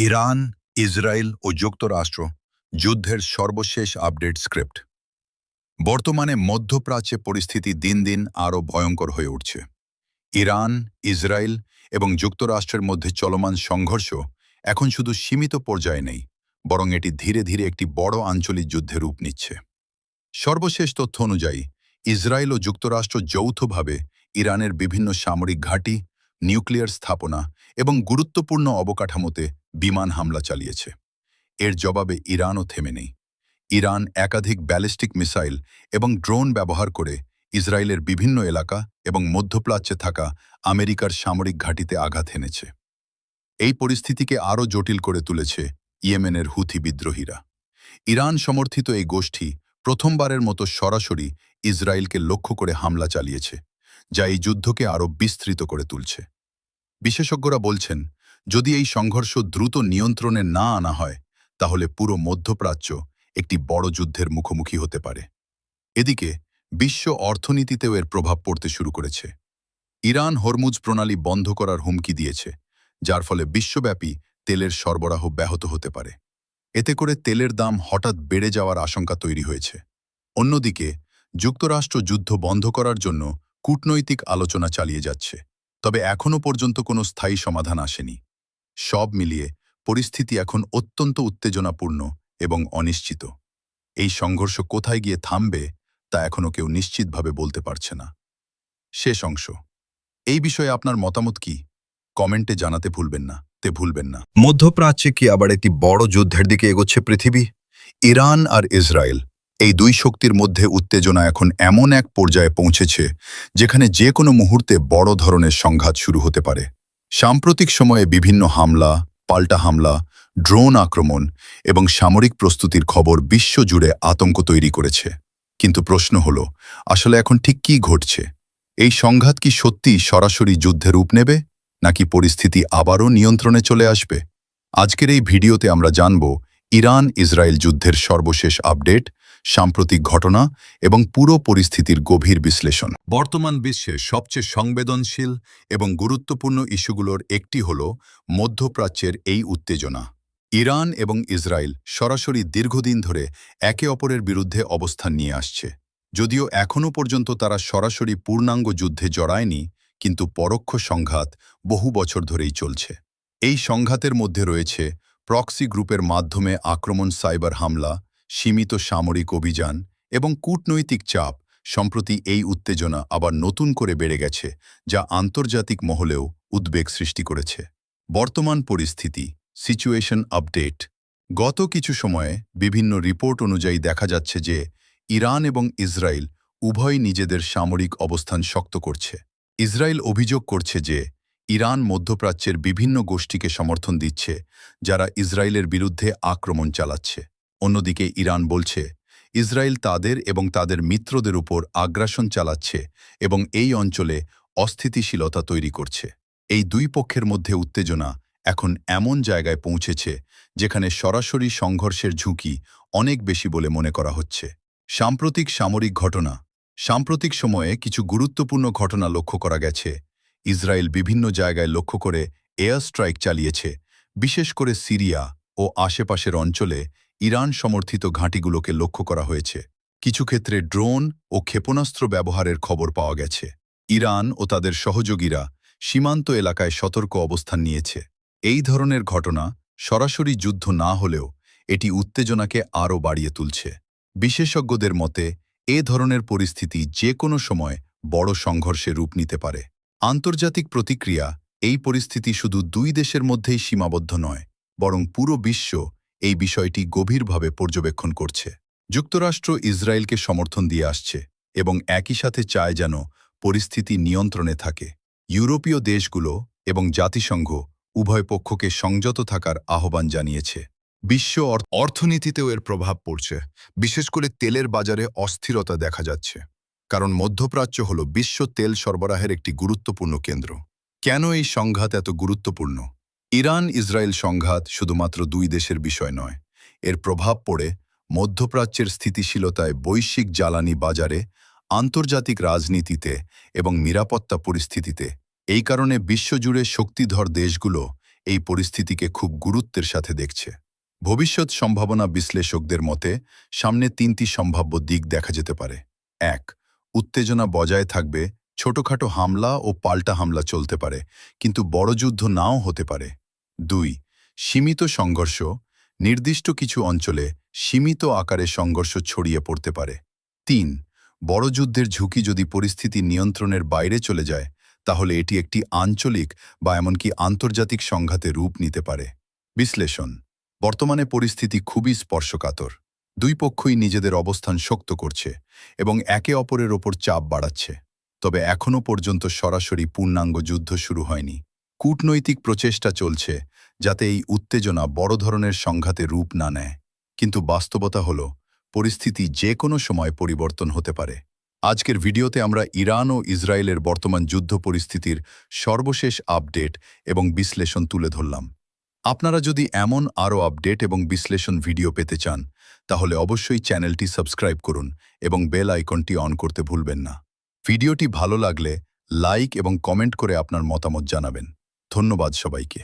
Iran, Israel ও যুক্তরাষ্ট্র যুদ্ধের সর্বশেষ আপডেট স্ক্রিপ্ট। বর্তমানে মধ্যপ্রাচ্যে পরিস্থিতি দিন দিন আরও ভয়ঙ্কর হয়ে উঠছে। ইরান, ইসরায়েল এবং যুক্তরাষ্ট্রের মধ্যে চলমান সংঘর্ষ এখন শুধু সীমিত পর্যায়ে নেই, বরং এটি ধীরে ধীরে একটি বড় আঞ্চলিক যুদ্ধে রূপ নিচ্ছে। সর্বশেষ তথ্য অনুযায়ী ইসরায়েল ও যুক্তরাষ্ট্র যৌথভাবে ইরানের বিভিন্ন সামরিক ঘাঁটি, নিউক্লিয়ার স্থাপনা এবং গুরুত্বপূর্ণ অবকাঠামোতে বিমান হামলা চালিয়েছে। এর জবাবে ইরানও থেমে নেই। ইরান একাধিক ব্যালিস্টিক মিসাইল এবং ড্রোন ব্যবহার করে ইসরায়েলের বিভিন্ন এলাকা এবং মধ্যপ্রাচ্যে থাকা আমেরিকার সামরিক ঘাঁটিতে আঘাত এনেছে। এই পরিস্থিতিকে আরও জটিল করে তুলেছে ইয়েমেনের হুথি বিদ্রোহীরা। ইরান সমর্থিত এই গোষ্ঠী প্রথমবারের মতো সরাসরি ইসরায়েলকে লক্ষ্য করে হামলা চালিয়েছে, যা এই যুদ্ধকে আরও বিস্তৃত করে তুলছে। বিশেষজ্ঞরা বলছেন, যদি এই সংঘর্ষ দ্রুত নিয়ন্ত্রণে না আনা হয়, তাহলে পুরো মধ্যপ্রাচ্য একটি বড় যুদ্ধের মুখোমুখি হতে পারে। এদিকে বিশ্ব অর্থনীতিতেও এর প্রভাব পড়তে শুরু করেছে। ইরান হরমুজ প্রণালী বন্ধ করার হুমকি দিয়েছে, যার ফলে বিশ্বব্যাপী তেলের সরবরাহ ব্যাহত হতে পারে। এতে করে তেলের দাম হঠাৎ বেড়ে যাওয়ার আশঙ্কা তৈরি হয়েছে। অন্যদিকে যুক্তরাষ্ট্র যুদ্ধ বন্ধ করার জন্য কূটনৈতিক আলোচনা চালিয়ে যাচ্ছে, তবে এখনও পর্যন্ত কোনো স্থায়ী সমাধান আসেনি। সব মিলিয়ে পরিস্থিতি এখন অত্যন্ত উত্তেজনাপূর্ণ এবং অনিশ্চিত। এই সংঘর্ষ কোথায় গিয়ে থামবে তা এখনও কেউ নিশ্চিতভাবে বলতে পারছে না। শেষ অংশ। এই বিষয়ে আপনার মতামত কি? কমেন্টে জানাতে ভুলবেন না। মধ্যপ্রাচ্যে কি আবার একটি বড় যুদ্ধের দিকে এগোচ্ছে পৃথিবী? ইরান আর ইসরায়েল, এই দুই শক্তির মধ্যে উত্তেজনা এখন এমন এক পর্যায়ে পৌঁছেছে যেখানে যে কোনো মুহূর্তে বড় ধরনের সংঘাত শুরু হতে পারে। সাম্প্রতিক সময়ে বিভিন্ন হামলা, পাল্টা হামলা, ড্রোন আক্রমণ এবং সামরিক প্রস্তুতির খবর বিশ্বজুড়ে আতঙ্ক তৈরি করেছে। কিন্তু প্রশ্ন হলো, আসলে এখন ঠিক কী ঘটছে? এই সংঘাত কি সত্যি সরাসরি যুদ্ধে রূপ নেবে, নাকি পরিস্থিতি আবারও নিয়ন্ত্রণে চলে আসবে? আজকের এই ভিডিওতে আমরা জানব ইরান ইসরায়েল যুদ্ধের সর্বশেষ আপডেট, সাম্প্রতিক ঘটনা এবং পুরো পরিস্থিতির গভীর বিশ্লেষণ। বর্তমান বিশ্বের সবচেয়ে সংবেদনশীল এবং গুরুত্বপূর্ণ ইস্যুগুলোর একটি হল মধ্যপ্রাচ্যের এই উত্তেজনা। ইরান এবং ইসরায়েল সরাসরি দীর্ঘদিন ধরে একে অপরের বিরুদ্ধে অবস্থান নিয়ে আসছে। যদিও এখনও পর্যন্ত তারা সরাসরি পূর্ণাঙ্গ যুদ্ধে জড়ায়নি, কিন্তু পরোক্ষ সংঘাত বহু বছর ধরেই চলছে। এই সংঘাতের মধ্যে রয়েছে প্রক্সি গ্রুপের মাধ্যমে আক্রমণ, সাইবার হামলা, সীমিত সামরিক অভিযান এবং কূটনৈতিক চাপ। সম্প্রতি এই উত্তেজনা আবার নতুন করে বেড়ে গেছে, যা আন্তর্জাতিক মহলেও উদ্বেগ সৃষ্টি করেছে। বর্তমান পরিস্থিতি, সিচুয়েশন আপডেট। গত কিছু সময়ে বিভিন্ন রিপোর্ট অনুযায়ী দেখা যাচ্ছে যে ইরান এবং ইসরায়েল উভয়ই নিজেদের সামরিক অবস্থান শক্ত করছে। ইসরায়েল অভিযোগ করছে যে ইরান মধ্যপ্রাচ্যের বিভিন্ন গোষ্ঠীকে সমর্থন দিচ্ছে, যারা ইসরায়েলের বিরুদ্ধে আক্রমণ চালাচ্ছে। অন্যদিকে ইরান বলছে ইসরায়েল তাদের এবং তাদের মিত্রদের উপর আগ্রাসন চালাচ্ছে এবং এই অঞ্চলে অস্থিতিশীলতা তৈরি করছে। এই দুই পক্ষের মধ্যে উত্তেজনা এখন এমন জায়গায় পৌঁছেছে যেখানে সরাসরি সংঘর্ষের ঝুঁকি অনেক বেশি বলে মনে করা হচ্ছে। সাম্প্রতিক সামরিক ঘটনা। সাম্প্রতিক সময়ে কিছু গুরুত্বপূর্ণ ঘটনা লক্ষ্য করা গেছে। ইসরায়েল বিভিন্ন জায়গায় লক্ষ্য করে এয়ার স্ট্রাইক চালিয়েছে, বিশেষ করে সিরিয়া ও আশেপাশের অঞ্চলে ইরান সমর্থিত ঘাঁটিগুলোকে লক্ষ্য করা হয়েছে। কিছু ক্ষেত্রে ড্রোন ও ক্ষেপণাস্ত্র ব্যবহারের খবর পাওয়া গেছে। ইরান ও তাদের সহযোগীরা সীমান্ত এলাকায় সতর্ক অবস্থান নিয়েছে। এই ধরনের ঘটনা সরাসরি যুদ্ধ না হলেও এটি উত্তেজনাকে আরও বাড়িয়ে তুলছে। বিশেষজ্ঞদের মতে এ ধরনের পরিস্থিতি যে কোনো সময় বড় সংঘর্ষে রূপ নিতে পারে। আন্তর্জাতিক প্রতিক্রিয়া। এই পরিস্থিতি শুধু দুই দেশের মধ্যেই সীমাবদ্ধ নয়, বরং পুরো বিশ্ব এই বিষয়টি গভীরভাবে পর্যবেক্ষণ করছে। যুক্তরাষ্ট্র ইসরায়েলকে সমর্থন দিয়ে আসছে এবং একই সাথে চায় যেন পরিস্থিতি নিয়ন্ত্রণে থাকে। ইউরোপীয় দেশগুলো এবং জাতিসংঘ উভয় পক্ষকে সংযত থাকার আহ্বান জানিয়েছে। বিশ্ব অর্থনীতিতেও এর প্রভাব পড়ছে, বিশেষ করে তেলের বাজারে অস্থিরতা দেখা যাচ্ছে, কারণ মধ্যপ্রাচ্য হল বিশ্ব তেল সরবরাহের একটি গুরুত্বপূর্ণ কেন্দ্র। কেন এই সংঘাত এত গুরুত্বপূর্ণ? ইরান ইসরায়েল সংঘাত শুধুমাত্র দুই দেশের বিষয় নয়, এর প্রভাব পড়ে মধ্যপ্রাচ্যের স্থিতিশীলতায়, বৈশ্বিক জ্বালানি বাজারে, আন্তর্জাতিক রাজনীতিতে এবং নিরাপত্তা পরিস্থিতিতে। এই কারণে বিশ্বজুড়ে শক্তিধর দেশগুলো এই পরিস্থিতিকে খুব গুরুত্বের সাথে দেখছে। ভবিষ্যৎ সম্ভাবনা বিশ্লেষকদের মতে সামনে 3টি সম্ভাব্য দিক দেখা যেতে পারে। 1. উত্তেজনা বজায় থাকবে, ছোটখাটো হামলা ও পাল্টা হামলা চলতে পারে, কিন্তু বড় যুদ্ধ নাও হতে পারে। 2. সীমিত সংঘর্ষ, নির্দিষ্ট কিছু অঞ্চলে সীমিত আকারে সংঘর্ষ ছড়িয়ে পড়তে পারে। 3. বড় যুদ্ধের ঝুঁকি যদি পরিস্থিতি নিয়ন্ত্রণের বাইরে চলে যায়, তাহলে এটি একটি আঞ্চলিক বা এমনকি আন্তর্জাতিক সংঘাতে রূপ নিতে পারে। বিশ্লেষণ: বর্তমানে পরিস্থিতি খুবই স্পর্শকাতর। দুই পক্ষই নিজেদের অবস্থান শক্ত করছে এবং একে অপরের ওপর চাপ বাড়াচ্ছে। তবে এখনও পর্যন্ত সরাসরি পূর্ণাঙ্গ যুদ্ধ শুরু হয়নি। কূটনৈতিক প্রচেষ্টা চলছে যাতে এই উত্তেজনা বড় ধরনের সংঘাতে রূপ না নেয়। কিন্তু বাস্তবতা হল, পরিস্থিতি যে কোনো সময় পরিবর্তন হতে পারে। আজকের ভিডিওতে আমরা ইরান ও ইসরায়েলের বর্তমান যুদ্ধ পরিস্থিতির সর্বশেষ আপডেট এবং বিশ্লেষণ তুলে ধরলাম। আপনারা যদি এমন আরও আপডেট এবং বিশ্লেষণ ভিডিও পেতে চান, তাহলে অবশ্যই চ্যানেলটি সাবস্ক্রাইব করুন এবং বেল আইকনটি অন করতে ভুলবেন না। ভিডিওটি ভালো লাগলে লাইক এবং কমেন্ট করে আপনার মতামত জানাবেন। ধন্যবাদ সবাইকে।